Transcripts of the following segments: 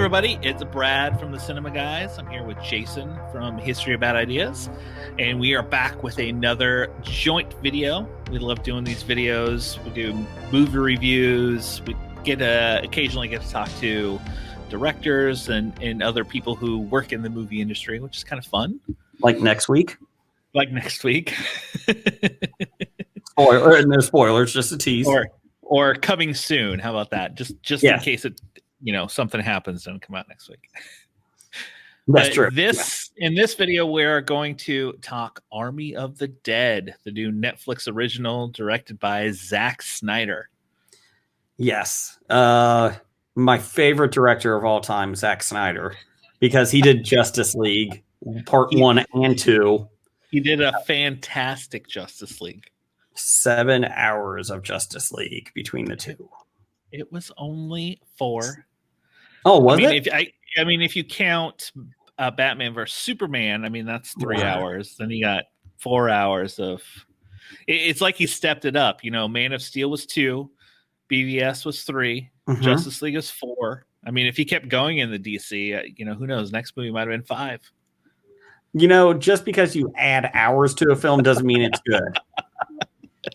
everybody, it's Brad from the Cinema Guys. I'm here with Jason from History of Bad Ideas, and we are back with another joint video. We love doing these videos. We do movie reviews. We occasionally get to talk to directors and other people who work in the movie industry, which is kind of fun. Like next week? Like next week. No spoilers, just a tease. Or coming soon. How about that? Just in case it, something happens, don't come out next week. That's true. In this video, we're going to talk Army of the Dead, the new Netflix original directed by Zack Snyder. Yes. My favorite director of all time, Zack Snyder, because he did Justice League Part 1 and 2. He did a fantastic Justice League. 7 hours of Justice League between the two. It was only 4. Oh, was it? If you count Batman vs Superman, that's 3 hours. Then you got 4 hours of. It's like he stepped it up. Man of Steel was 2, BVS was 3, Justice League was 4. If he kept going in the DC, who knows? Next movie might have been 5. Just because you add hours to a film doesn't mean it's good.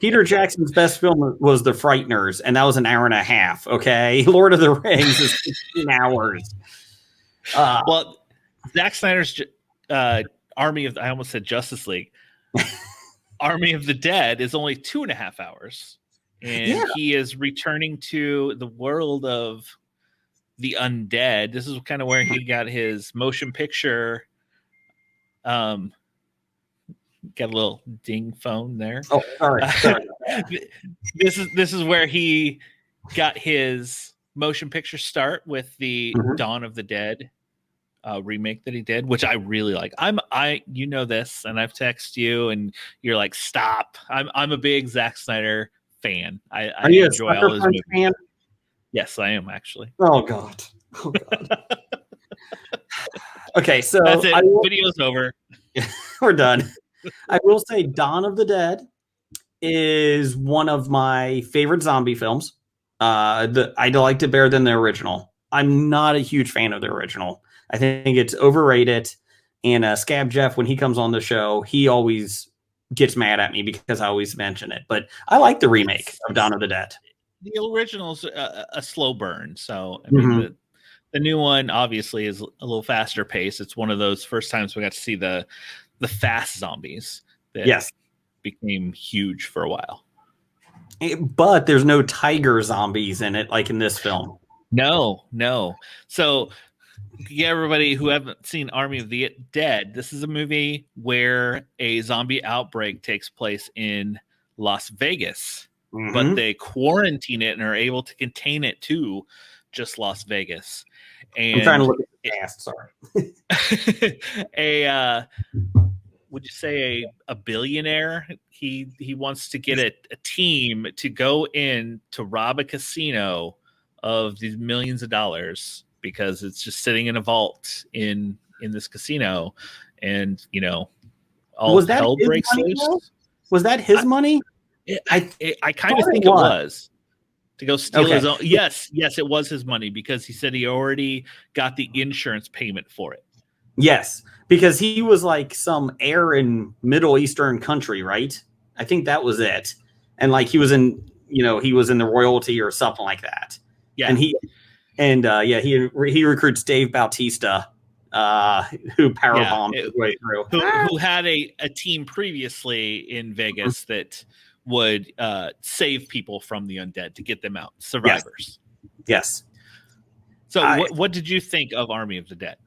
Peter Jackson's best film was The Frighteners, and that was an hour and a half. Okay, Lord of the Rings is 15 hours. Well, Zack Snyder's Army of I almost said Justice League. Army of the Dead is only 2.5 hours, and he is returning to the world of the undead. This is kind of where he got his motion picture. Got a little ding phone there. Oh, sorry. This is where he got his motion picture start with the Dawn of the Dead remake that he did, which I really like. You know this, and I've texted you, and you're like, stop. I'm a big Zack Snyder fan. Are you enjoy all his movies. Fan? Yes, I am actually. Oh God. Okay, so that's it. Video's over. We're done. I will say Dawn of the Dead is one of my favorite zombie films. I liked it better than the original. I'm not a huge fan of the original. I think it's overrated. And Scab Jeff, when he comes on the show, he always gets mad at me because I always mention it. But I like the remake of Dawn of the Dead. The original's a slow burn. So, the new one obviously is a little faster pace. It's one of those first times we got to see the fast zombies that became huge for a while. But there's no tiger zombies in it like in this film. No. So everybody who haven't seen Army of the Dead, this is a movie where a zombie outbreak takes place in Las Vegas, but they quarantine it and are able to contain it to just Las Vegas. And I'm trying to look at the past, sorry. Would you say a billionaire? He wants to get a team to go in to rob a casino of these millions of dollars because it's just sitting in a vault in this casino, and all hell breaks loose. Was that his money? I kind of think it was. To go steal his own. Yes, it was his money because he said he already got the insurance payment for it. Yes, because he was like some heir in Middle Eastern country, right? I think that was it. And like he was in the royalty or something like that. Yeah. And he recruits Dave Bautista, who powerbombed his way through. Who had a team previously in Vegas that would save people from the undead to get them out, survivors. Yes. So what did you think of Army of the Dead?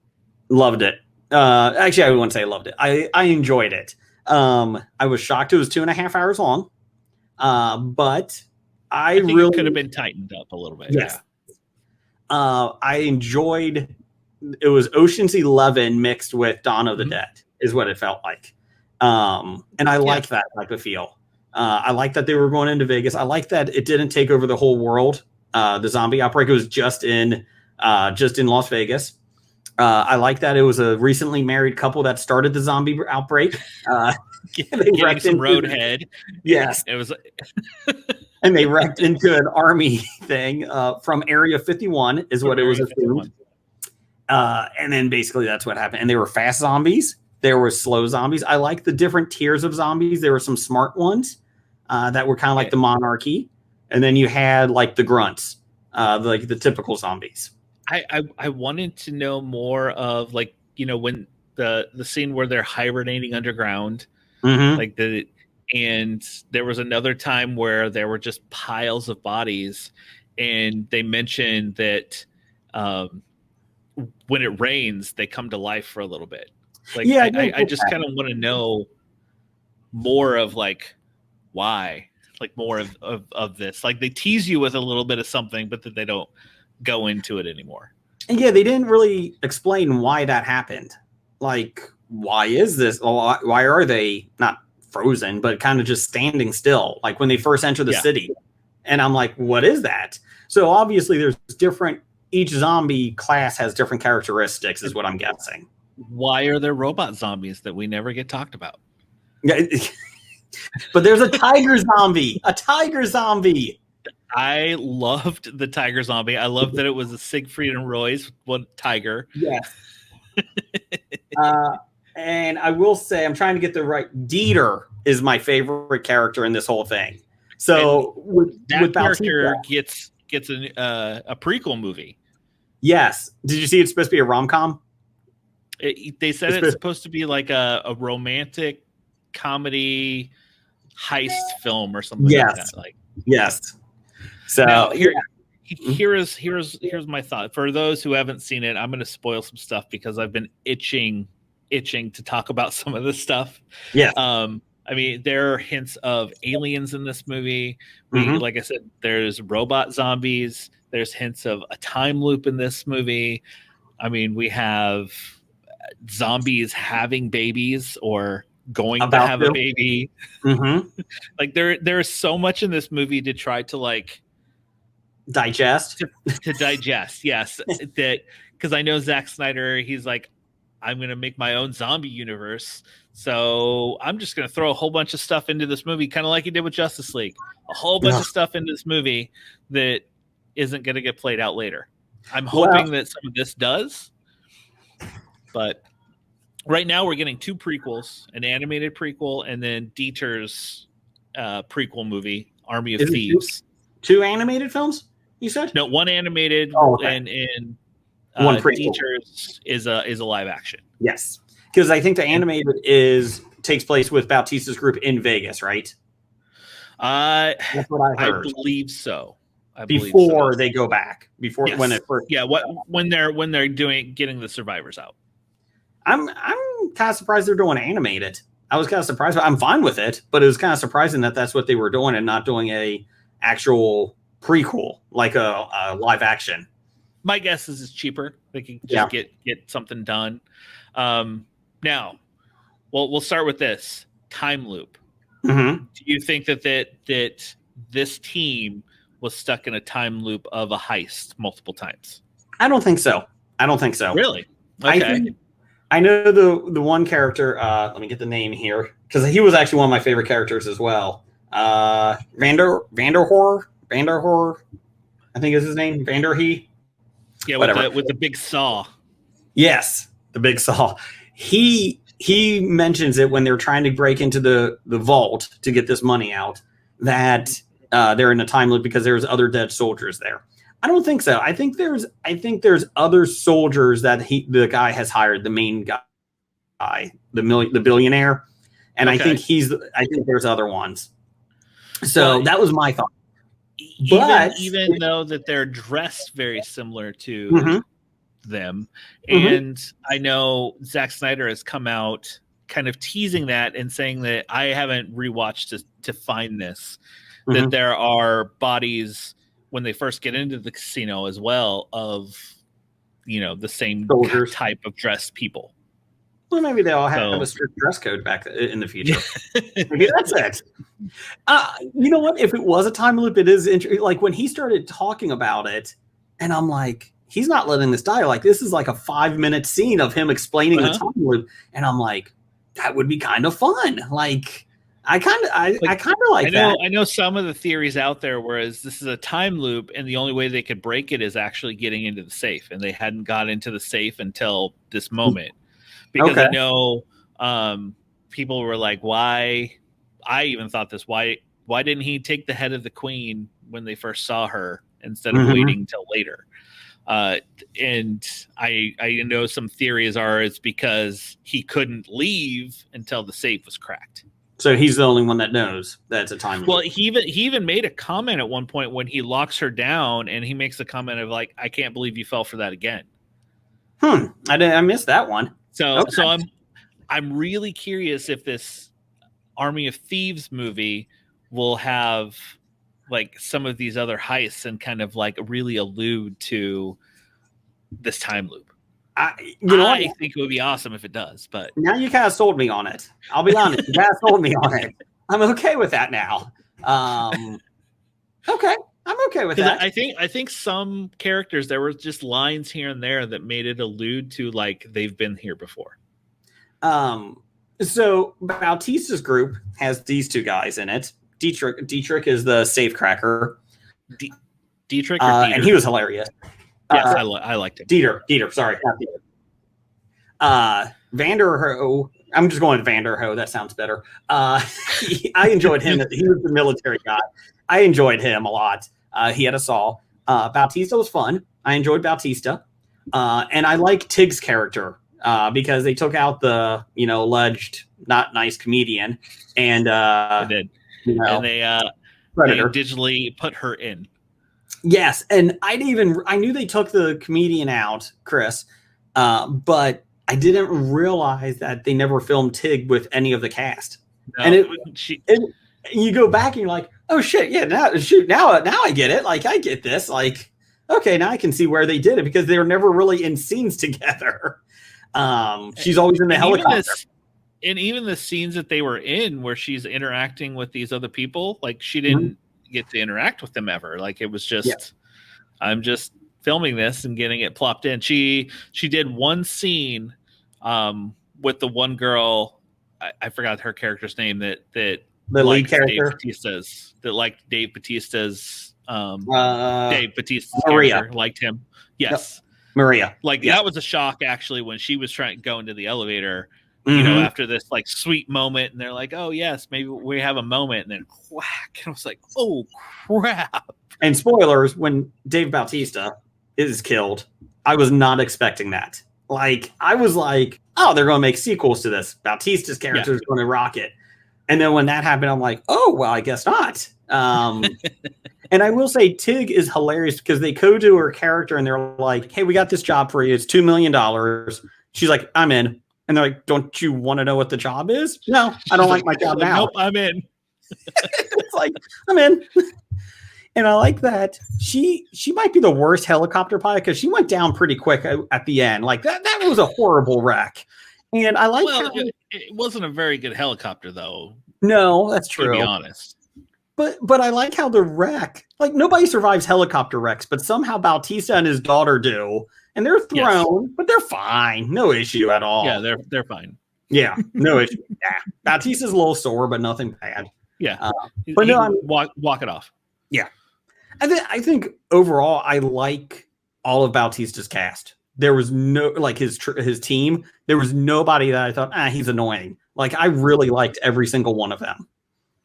Loved it. Actually, I wouldn't say I loved it. I enjoyed it. I was shocked it was 2.5 hours long. But I think really it could have been tightened up a little bit. Yes. Yeah. I enjoyed it was Ocean's 11 mixed with Dawn of the Dead is what it felt like. And I like that type of feel. I like that they were going into Vegas. I like that it didn't take over the whole world. The zombie outbreak was just in Las Vegas. I like that it was a recently married couple that started the zombie outbreak. Getting some roadhead. Yes, it was, and they wrecked into an army thing from Area 51, is what it was assumed. And then basically that's what happened. And they were fast zombies. There were slow zombies. I like the different tiers of zombies. There were some smart ones that were kind of like the monarchy. And then you had like the grunts, like the typical zombies. I wanted to know more of like, when the scene where they're hibernating underground, like and there was another time where there were just piles of bodies, and they mentioned that when it rains, they come to life for a little bit. Like, yeah, I just kind of want to know more of like why, like more of this. Like they tease you with a little bit of something, but that they don't go into it anymore. And yeah, they didn't really explain why that happened. Like, why is this? Why are they not frozen, but kind of just standing still? Like when they first enter the city. And I'm like, what is that? So obviously there's different, each zombie class has different characteristics is what I'm guessing. Why are there robot zombies that we never get talked about? Yeah, but there's a tiger zombie, I loved the tiger zombie. I loved that it was a Siegfried and Roy's one tiger. Yes. And I will say, I'm trying to get the right. Dieter is my favorite character in this whole thing. So that character gets a prequel movie. Yes. Did you see it's supposed to be a rom-com? They said it's supposed to be like a romantic comedy heist film or something like that. Like, yes. So now, here's my thought. For those who haven't seen it, I'm going to spoil some stuff because I've been itching to talk about some of this stuff. Yeah. I mean, there are hints of aliens in this movie. Like I said, there's robot zombies. There's hints of a time loop in this movie. I mean, we have zombies having babies or going to have a baby. Like there's so much in this movie to try to like digest. To digest, yes. That because I know Zack Snyder, he's like, I'm going to make my own zombie universe. So I'm just going to throw a whole bunch of stuff into this movie, kind of like he did with Justice League. A whole bunch of stuff into this movie that isn't going to get played out later. I'm hoping that some of this does. But right now we're getting 2 prequels, an animated prequel, and then Dieter's prequel movie, Army of Thieves. 2 animated films, you said? No, 1 animated and one prequel. Dieter's is a live action. Yes. Because I think the animated takes place with Bautista's group in Vegas, right? That's what I heard. I believe so. Before they go back, when it first, when they're getting the survivors out. I'm kind of surprised they're doing animated. I was kind of surprised, but I'm fine with it. But it was kind of surprising that that's what they were doing and not doing a actual prequel like a live action. My guess is it's cheaper. They can just get something done. Now, we'll start with this time loop. Do you think that this team was stuck in a time loop of a heist multiple times? I don't think so. Really? Okay. I know the one character. Let me get the name here because he was actually one of my favorite characters as well. Vanderhoor, I think is his name. Vanderhee. Yeah, with the big saw. Yes, the big saw. He mentions it when they're trying to break into the vault to get this money out that they're in a time loop because there's other dead soldiers there. I don't think so. I think there's other soldiers that the guy has hired, the main guy, the billionaire, and I think there's other ones. So that was my thought. Even though that they're dressed very similar to them, and I know Zack Snyder has come out kind of teasing that and saying that I haven't rewatched to find this, that there are bodies when they first get into the casino as well of the same soldiers. Type of dressed people. Well, maybe they all have a strict dress code back in the future. Maybe that's it. You know what? If it was a time loop, it is interesting. Like when he started talking about it, and I'm like, he's not letting this die. Like this is like a 5-minute scene of him explaining the time loop, and I'm like, that would be kind of fun. Like, I kind of like that. I know some of the theories out there, whereas this is a time loop, and the only way they could break it is actually getting into the safe, and they hadn't got into the safe until this moment. Because I know people were like, "Why?" I even thought this. Why didn't he take the head of the queen when they first saw her instead of waiting till later? And I know some theories are it's because he couldn't leave until the safe was cracked. So he's the only one that knows that it's a time loop. Well, he even made a comment at one point when he locks her down, and he makes a comment of like, "I can't believe you fell for that again." I missed that one. So I'm really curious if this Army of Thieves movie will have like some of these other heists and kind of like really allude to this time loop. I think it would be awesome if it does, but now you kind of sold me on it. I'll be honest, you kind of sold me on it. I'm okay with that now. Okay, I'm okay with that. I think some characters, there were just lines here and there that made it allude to like they've been here before. So Bautista's group has these two guys in it. Dietrich is the safecracker. Dietrich, and he was hilarious. Yes, I liked him. Dieter, sorry, not Dieter. Vanderho, I'm just going to Vanderho. That sounds better. I enjoyed him. He was the military guy. I enjoyed him a lot. He had a saw. Bautista was fun. I enjoyed Bautista. And I like Tig's character because they took out the, alleged not nice comedian. And they did. And they digitally put her in. Yes, and I knew they took the comedian out, Chris, but I didn't realize that they never filmed Tig with any of the cast. No, and you go back and you're like, oh shit, yeah, now I get it. Like I get this. Like, okay, now I can see where they did it because they were never really in scenes together. She's always in the helicopter. Even the scenes that they were in where she's interacting with these other people, like she didn't get to interact with them ever. Like it was just I'm just filming this and getting it plopped in. She did one scene with the one girl, I forgot her character's name, that the lead character liked Dave Bautista's Maria character, liked him. Yes. Maria. That was a shock actually when she was trying to go into the elevator. After this like sweet moment, and they're like, "Oh yes, maybe we have a moment," and then whack, and I was like, "Oh crap!" And spoilers: when Dave Bautista is killed, I was not expecting that. Like, I was like, "Oh, they're going to make sequels to this. Bautista's character is going to rock it." And then when that happened, I'm like, "Oh well, I guess not." And I will say, Tig is hilarious because they to her character, and they're like, "Hey, we got this job for you. It's $2 million." She's like, "I'm in." And they're like, "Don't you want to know what the job is?" "No, I don't like my job now." "Nope, I'm in." It's like, I'm in. And I like that. She might be the worst helicopter pilot because she went down pretty quick at the end. Like that was a horrible wreck. And I like it wasn't a very good helicopter though. No, that's true. To be honest. But I like how the wreck, like nobody survives helicopter wrecks, but somehow Bautista and his daughter do. And they're thrown, but they're fine. No issue at all. Yeah, they're fine. Yeah, no issue. Yeah. Bautista's a little sore, but nothing bad. Yeah. But no, walk it off. Yeah. I think overall, I like all of Bautista's cast. There was no, like his team, there was nobody that I thought, he's annoying. Like I really liked every single one of them.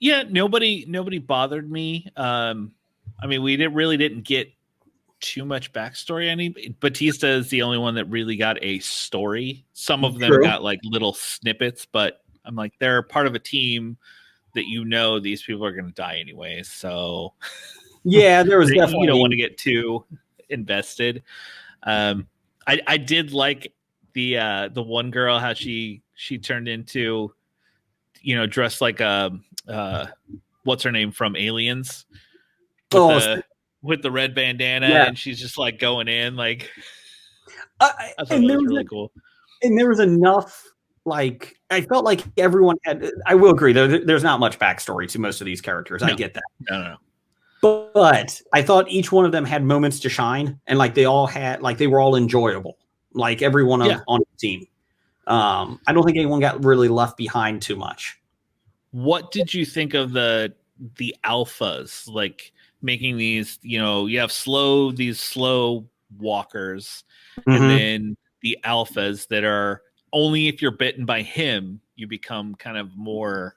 Yeah, nobody bothered me. I mean, we didn't get too much backstory. Bautista is the only one that really got a story. Some of them got like little snippets, but I'm like, they're part of a team that these people are going to die anyway. So yeah, there was definitely, you don't want to get too invested. I did like the one girl, how she turned into, dressed like what's her name from Aliens. With the red bandana, and she's just like going in, like I thought that was really cool. And there was enough, like I felt like everyone had. I will agree, there's not much backstory to most of these characters. I get that. No. But I thought each one of them had moments to shine, and like they all had, like they were all enjoyable. Like everyone on the team. I don't think anyone got really left behind too much. what did you think of the alphas, like making these, you have these slow walkers, and Mm-hmm. then the alphas that are only if you're bitten by him, you become kind of more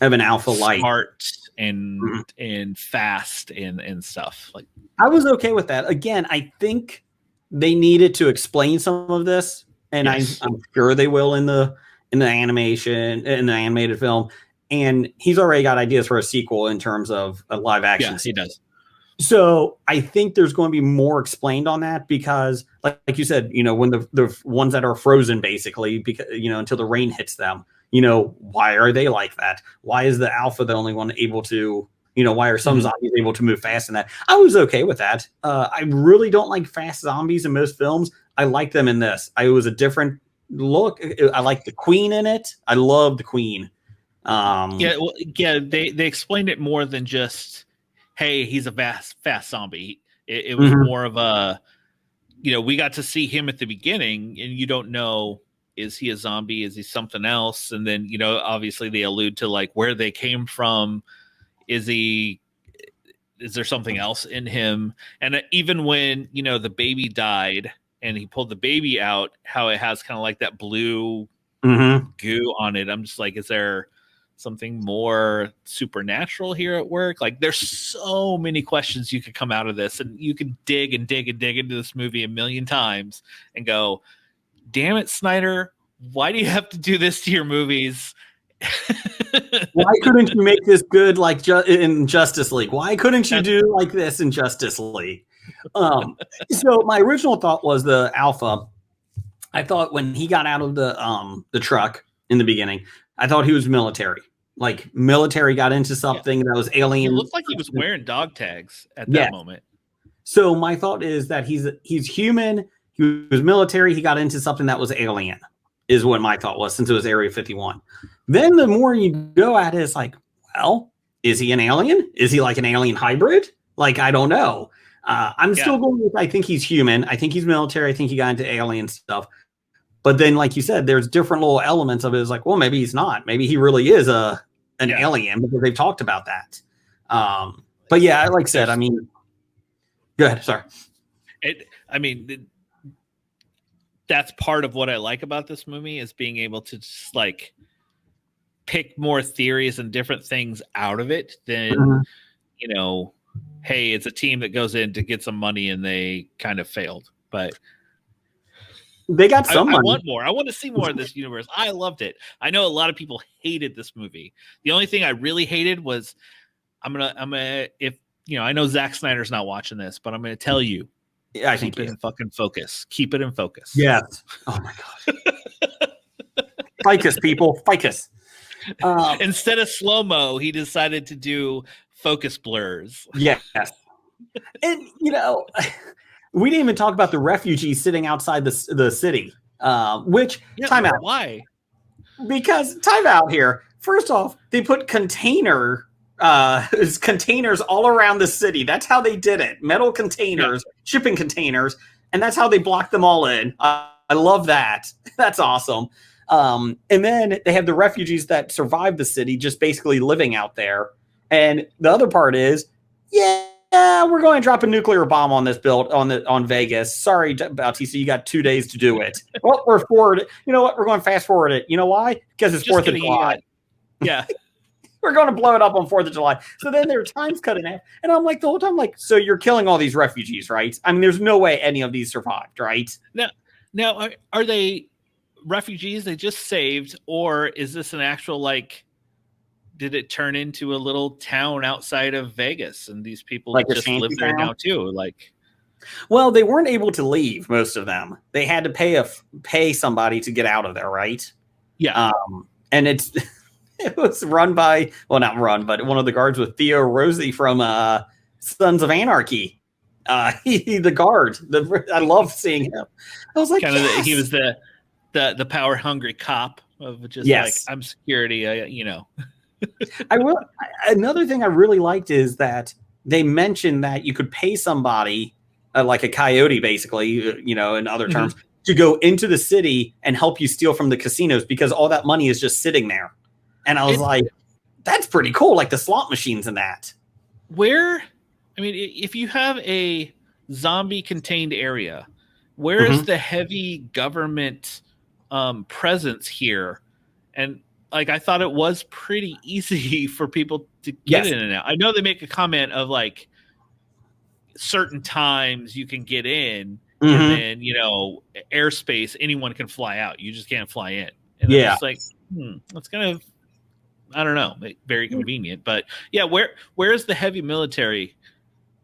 Of an alpha light. smart and fast and stuff. Like, I was okay with that. Again, I think they needed to explain some of this, and yes. I'm sure they will in the animation, in the animated film. And he's already got ideas for a sequel in terms of a live action. Yeah, he does. So I think there's going to be more explained on that because, like you said, when the ones that are frozen, basically, because until the rain hits them, why are they like that? Why is the alpha the only one able to? Why are some zombies able to move fast in that? I was okay with that. I really don't like fast zombies in most films. I like them in this. It was a different look. I like the queen in it. I love the queen. They explained it more than just, hey, he's a fast zombie. It was more of a, we got to see him at the beginning, and you don't know, is he a zombie? Is he something else? And then, obviously they allude to like where they came from. Is there something else in him? And even when, the baby died and he pulled the baby out, how it has kind of like that blue goo on it. I'm just like, is there something more supernatural here at work? Like, there's so many questions you could come out of this, and you could dig and dig and dig into this movie a million times and go, damn it, Snyder, why do you have to do this to your movies? Why couldn't you make this good like in Justice League? Why couldn't you do like this in Justice League? So my original thought was the alpha. I thought when he got out of the truck in the beginning, I thought he was military. Like military got into something that was alien. It looked like he was wearing dog tags at that moment. So my thought is that he's human. He was military. He got into something that was alien, is what my thought was, since it was Area 51. Then the more you go at it, it's like, well, is he an alien? Is he like an alien hybrid? Like, I don't know. I'm still going with, I think he's human. I think he's military. I think he got into alien stuff. But then, like you said, there's different little elements of it. It's like, well, maybe he's not. Maybe he really is an alien, because they've talked about that. But yeah, like I said, I mean, go ahead. Sorry. That's part of what I like about this movie, is being able to just like pick more theories and different things out of it than, hey, it's a team that goes in to get some money and they kind of failed. But they got some money. I want more. I want to see more of this universe. I loved it. I know a lot of people hated this movie. The only thing I really hated was, I know Zack Snyder's not watching this, but I'm going to tell you, keep it in fucking focus. Keep it in focus. Yes. Oh my gosh. Ficus, people. Ficus. Instead of slow-mo, he decided to do focus blurs. Yes. And, we didn't even talk about the refugees sitting outside the city, which, time out. Why? Because, time out here. First off, they put containers all around the city. That's how they did it. Metal containers, shipping containers, and that's how they blocked them all in. I love that. That's awesome. And then they have the refugees that survived the city just basically living out there. And the other part is, we're going to drop a nuclear bomb on this on Vegas. Sorry, Bautista, you got 2 days to do it. Well, we're forward. You know what? We're going to fast forward it. You know why? Because it's 4th of July. Yeah. We're going to blow it up on 4th of July. So then their time's cut in half. And I'm like, the whole time, like, so you're killing all these refugees, right? I mean, there's no way any of these survived, right? Now, are they refugees they just saved, or is this an actual, like, did it turn into a little town outside of Vegas and these people like just live there now too? Like, well, they weren't able to leave, most of them. They had to pay somebody to get out of there, right? Yeah. And it was run by, well, not run, but one of the guards with Theo Rosie from Sons of Anarchy. The guard. I love seeing him. I was like, he was the power hungry cop of just like, I'm security, Another thing I really liked is that they mentioned that you could pay somebody, like a coyote, basically, in other terms, to go into the city and help you steal from the casinos, because all that money is just sitting there. And I was like, that's pretty cool. Like the slot machines and that. If you have a zombie contained area, where is the heavy government presence here? And like, I thought it was pretty easy for people to get in and out. I know they make a comment of like certain times you can get in, and then airspace, anyone can fly out. You just can't fly in. And it's like, that's kind of, I don't know, very convenient. But yeah, where's the heavy military?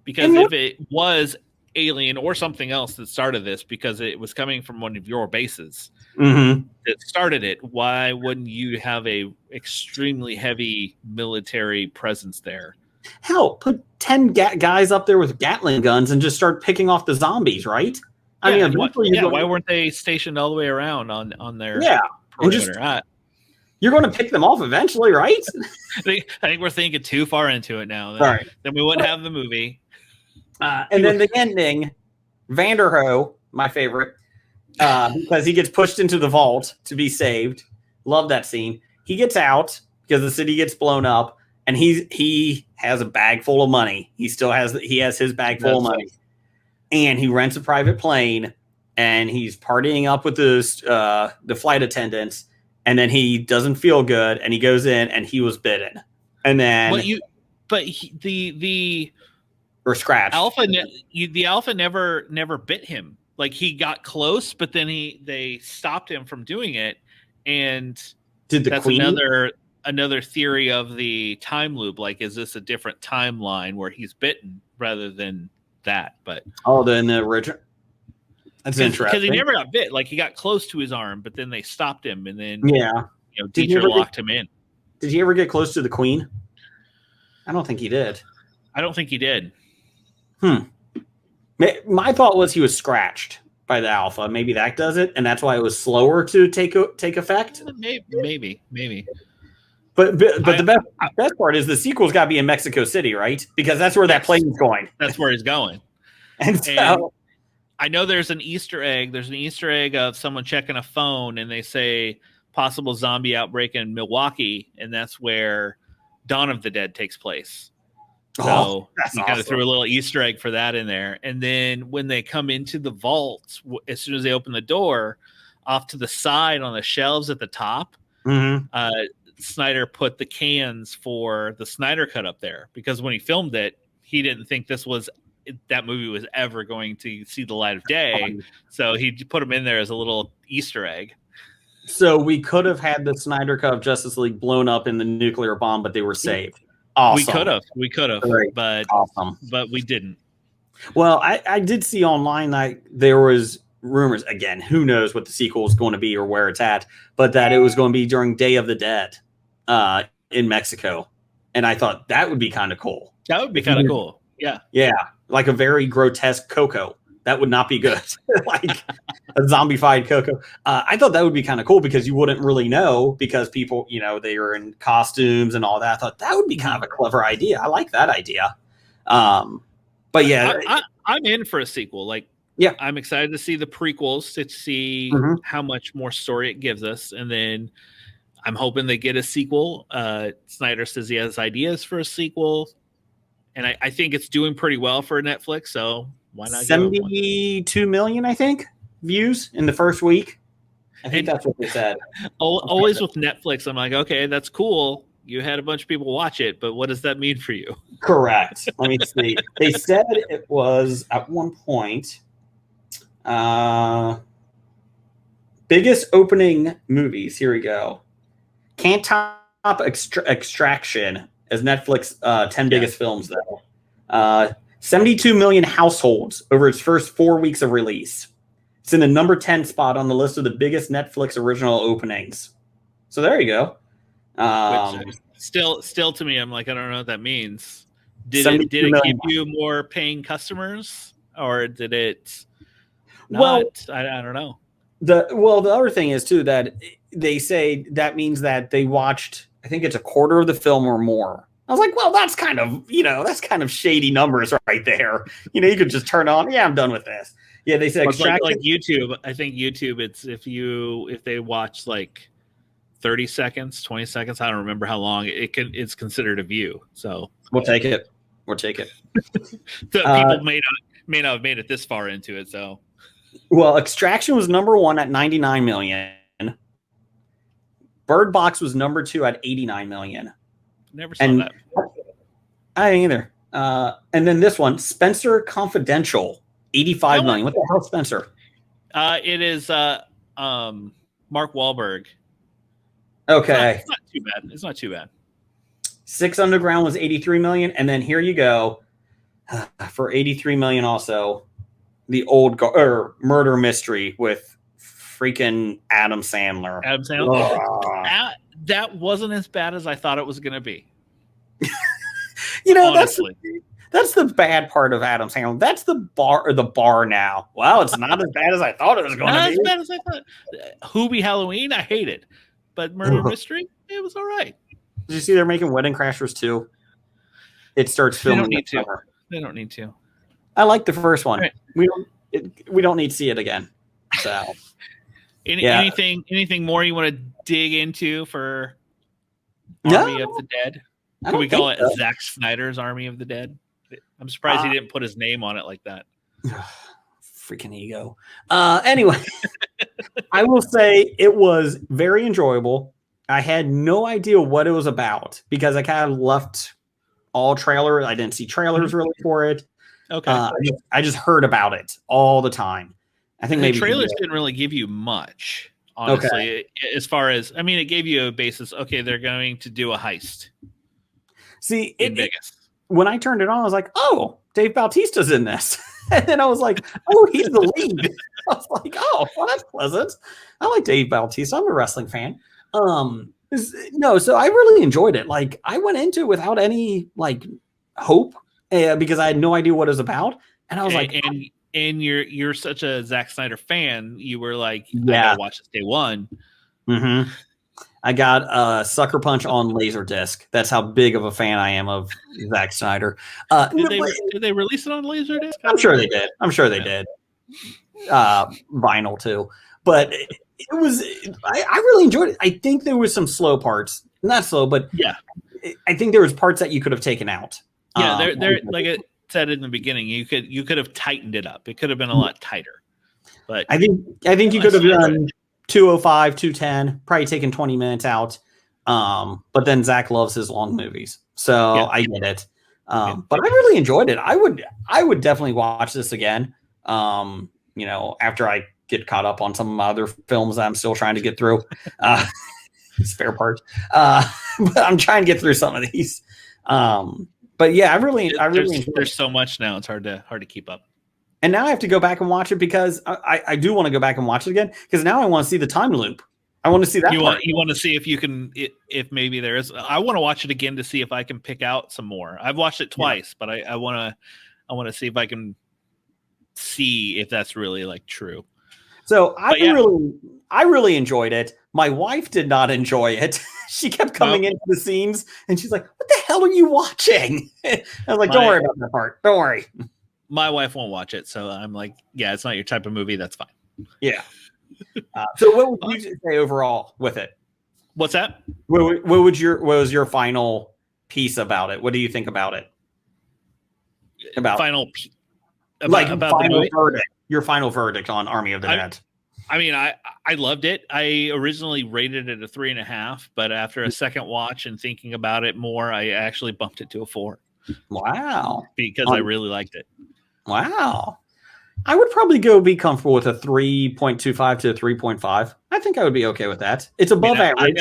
Because if it was alien or something else that started this, because it was coming from one of your bases that started it, why wouldn't you have a extremely heavy military presence there? Hell, put 10 guys up there with Gatling guns and just start picking off the zombies, right? Why weren't they stationed all the way around on their perimeter? You're going to pick them off eventually, right? I think we're thinking too far into it now. Then we wouldn't have the movie. And then the ending, Vanderhoof, my favorite, because he gets pushed into the vault to be saved. Love that scene. He gets out because the city gets blown up, and he has a bag full of money. He has his bag full of money, and he rents a private plane, and he's partying up with the flight attendants. And then he doesn't feel good, and he goes in, and he was bitten. And then, or scratched. The alpha never bit him. Like, he got close, but then they stopped him from doing it. And that's Queen? another theory of the time loop. Like, is this a different timeline where he's bitten rather than that? But then the original. That's interesting. Because he never got bit. Like, he got close to his arm, but then they stopped him, and then teacher locked him in. Did he ever get close to the Queen? I don't think he did. I don't think he did. My thought was he was scratched by the alpha. Maybe that does it, and that's why it was slower to take effect. Maybe. But the best part is the sequel's got to be in Mexico City, right? Because that's where that plane's going. That's where he's going. And so. I know there's an Easter egg. There's an Easter egg of someone checking a phone, and they say possible zombie outbreak in Milwaukee, and that's where Dawn of the Dead takes place. So you kind of threw a little Easter egg for that in there. And then when they come into the vault, as soon as they open the door, off to the side on the shelves at the top, Snyder put the cans for the Snyder Cut up there, because when he filmed it, he didn't think that movie was ever going to see the light of day. So he put them in there as a little Easter egg. So we could have had the Snyder Cut of Justice League blown up in the nuclear bomb, but they were saved. Awesome. We could have, but we didn't. Well, I did see online that there was rumors, again, who knows what the sequel is going to be or where it's at, but that it was going to be during Day of the Dead in Mexico. And I thought that would be kind of cool. That would be kind of cool. Yeah. Yeah. Like a very grotesque Coco. That would not be good. Like a zombified Coco. I thought that would be kind of cool because you wouldn't really know, because people, they were in costumes and all that. I thought that would be kind of a clever idea. I like that idea. But yeah. I'm in for a sequel. Like, yeah, I'm excited to see the prequels to see how much more story it gives us. And then I'm hoping they get a sequel. Snyder says he has ideas for a sequel. And I think it's doing pretty well for Netflix, so why not? 72 million, I think, views in the first week. I think that's what they said. Always with Netflix, I'm like, okay, that's cool. You had a bunch of people watch it, but what does that mean for you? Correct. Let me see. They said it was at one point biggest opening movies. Here we go. Can't top Extraction as Netflix 10 biggest films, though. 72 million households over its first 4 weeks of release. It's in the number 10 spot on the list of the biggest Netflix original openings. So there you go. Still to me, I'm like, I don't know what that means. Did it give you more paying customers, or did it not? Well, I don't know. The other thing is too that they say that means that they watched, I think it's a quarter of the film or more. I was like, well, that's kind of shady numbers right there. You could just turn on. Yeah, I'm done with this. Yeah, they said like YouTube. I think YouTube, it's if they watch like 30 seconds, 20 seconds. I don't remember how long it's considered a view. So we'll take it. We'll take it. So people may not have made it this far into it. So, well, Extraction was number 1 at 99 million. Bird Box was number 2 at 89 million. Never saw that. I didn't either. And then this one, Spencer Confidential, 85 million. What the hell, Spencer? It is Mark Wahlberg. Okay. It's not too bad. It's not too bad. 6 Underground was 83 million. And then here you go. For 83 million also, the old murder mystery with freaking Adam Sandler. Adam Sandler. That wasn't as bad as I thought it was going to be. You know, honestly. That's the bad part of Adam Sandler. That's the bar now. Well, it's not as bad as I thought it was going to be. Not as bad as I thought. Hubie Halloween, I hated. But Murder Mystery, it was all right. Did you see they're making Wedding Crashers 2? It starts filming. They don't need to. I like the first one. Right. We don't need to see it again. So, anything more you want to dig into for Army of the Dead? Can we call it Zack Snyder's Army of the Dead? I'm surprised he didn't put his name on it like that. Freaking ego. Anyway, I will say it was very enjoyable. I had no idea what it was about because I kind of left all trailers. I didn't see trailers really for it. Okay. I just heard about it all the time. I think maybe the trailers didn't really give you much, honestly. Okay. As far as, I mean, it gave you a basis. Okay, they're going to do a heist. See, in Vegas. When I turned it on, I was like, "Oh, Dave Bautista's in this," and then I was like, "Oh, he's the lead." I was like, "Oh, well, that's pleasant." I like Dave Bautista. I'm a wrestling fan. So I really enjoyed it. Like, I went into it without any like hope because I had no idea what it was about, and I was and you're such a Zack Snyder fan, you were like, I gotta watch this day one. Mm-hmm. I got a Sucker Punch on Laserdisc. That's how big of a fan I am of Zack Snyder. Did they release it on Laserdisc? I'm sure they did. Did. Vinyl too. But it was. I really enjoyed it. I think there was some slow parts. Not slow, but I think there was parts that you could have taken out. Yeah, they're like I said in the beginning. You could have tightened it up. It could have been a lot tighter. But I think you could have done 205, 210, probably taking 20 minutes out. But then Zach loves his long movies. So I get it. But I really enjoyed it. I would definitely watch this again. After I get caught up on some of my other films that I'm still trying to get through. Spare parts. But I'm trying to get through some of these. But yeah, I really enjoyed it. There's so much now. It's hard to keep up. And now I have to go back and watch it because I do want to go back and watch it again because now I want to see the time loop. I want to see that. You want to see if you can, if maybe there is. I want to watch it again to see if I can pick out some more. I've watched it twice, but I want to see if I can see if that's really like true. So I really enjoyed it. My wife did not enjoy it. She kept coming into the scenes and she's like, "What the hell are you watching?" I was like, "Don't worry about that part. Don't worry." My wife won't watch it, so I'm like, "Yeah, it's not your type of movie. That's fine." Yeah. So what would you say overall with it? What's that? What was your final piece about it? What do you think about it? About final verdict. Your final verdict on Army of the Dead. I mean, I loved it. I originally rated it a 3.5, but after a second watch and thinking about it more, I actually bumped it to a 4. Wow. Because I really liked it. Wow. I would probably be comfortable with a 3.25 to a 3.5. I think I would be okay with that. It's above average.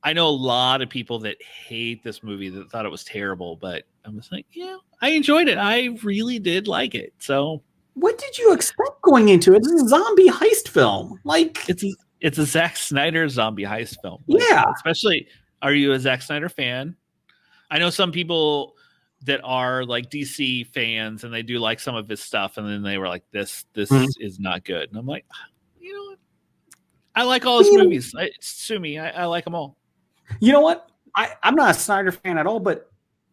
I know a lot of people that hate this movie that thought it was terrible, but I'm just like, yeah, I enjoyed it. I really did like it. So what did you expect going into it? This is a zombie heist film. Like it's a Zack Snyder zombie heist film. Like, yeah. Especially, are you a Zack Snyder fan? I know some people that are like DC fans and they do like some of his stuff, and then they were like, this is not good. And I'm like, you know what? I like all his movies. Sue me. I like them all. You know what? I'm not a Snyder fan at all, but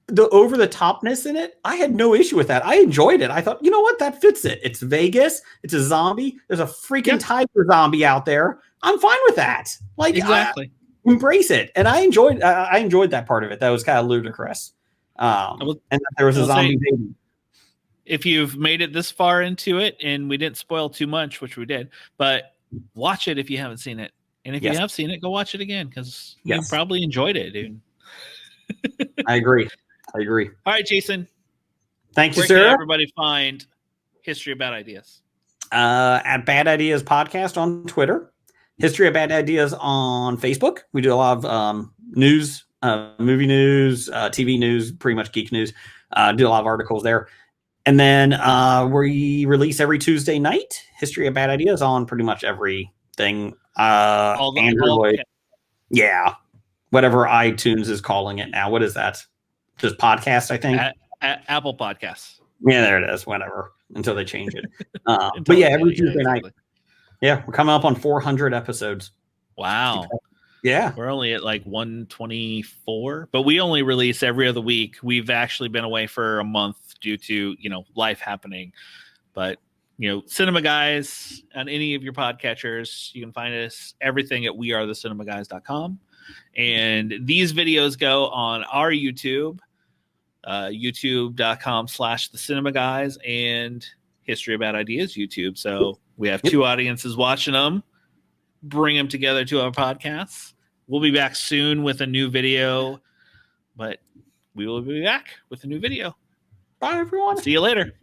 the over-the-topness in it, I had no issue with that. I enjoyed it. I thought, you know what? That fits it. It's Vegas. It's a zombie. There's a freaking tiger zombie out there. I'm fine with that. Like exactly. embrace it. And I enjoyed that part of it. That was kind of ludicrous. And that there was a zombie baby. If you've made it this far into it, and we didn't spoil too much, which we did, but watch it if you haven't seen it. And if you have seen it, go watch it again, because you probably enjoyed it, dude. I agree. All right, Jason. Thank you, where sir. Where can everybody find History of Bad Ideas? At Bad Ideas Podcast on Twitter. History of Bad Ideas on Facebook. We do a lot of news, movie news, TV news, pretty much geek news. Do a lot of articles there. And then we release every Tuesday night History of Bad Ideas on pretty much everything. Android. Yeah. Whatever iTunes is calling it now. What is that? Just podcast, I think. Apple Podcasts. Yeah, there it is. Whatever. Until they change it. But yeah, every Tuesday night. Yeah, we're coming up on 400 episodes. Wow. Yeah. We're only at like 124, but we only release every other week. We've actually been away for a month due to, life happening. But, Cinema Guys on any of your podcatchers, you can find us everything at wearethecinemagays.com. And these videos go on our YouTube, youtube.com/thecinemagays, and History of Bad Ideas YouTube. So we have two audiences watching them. Bring them together to our podcasts. We'll be back soon with a new video, but we will be back with a new video. Bye, everyone. See you later.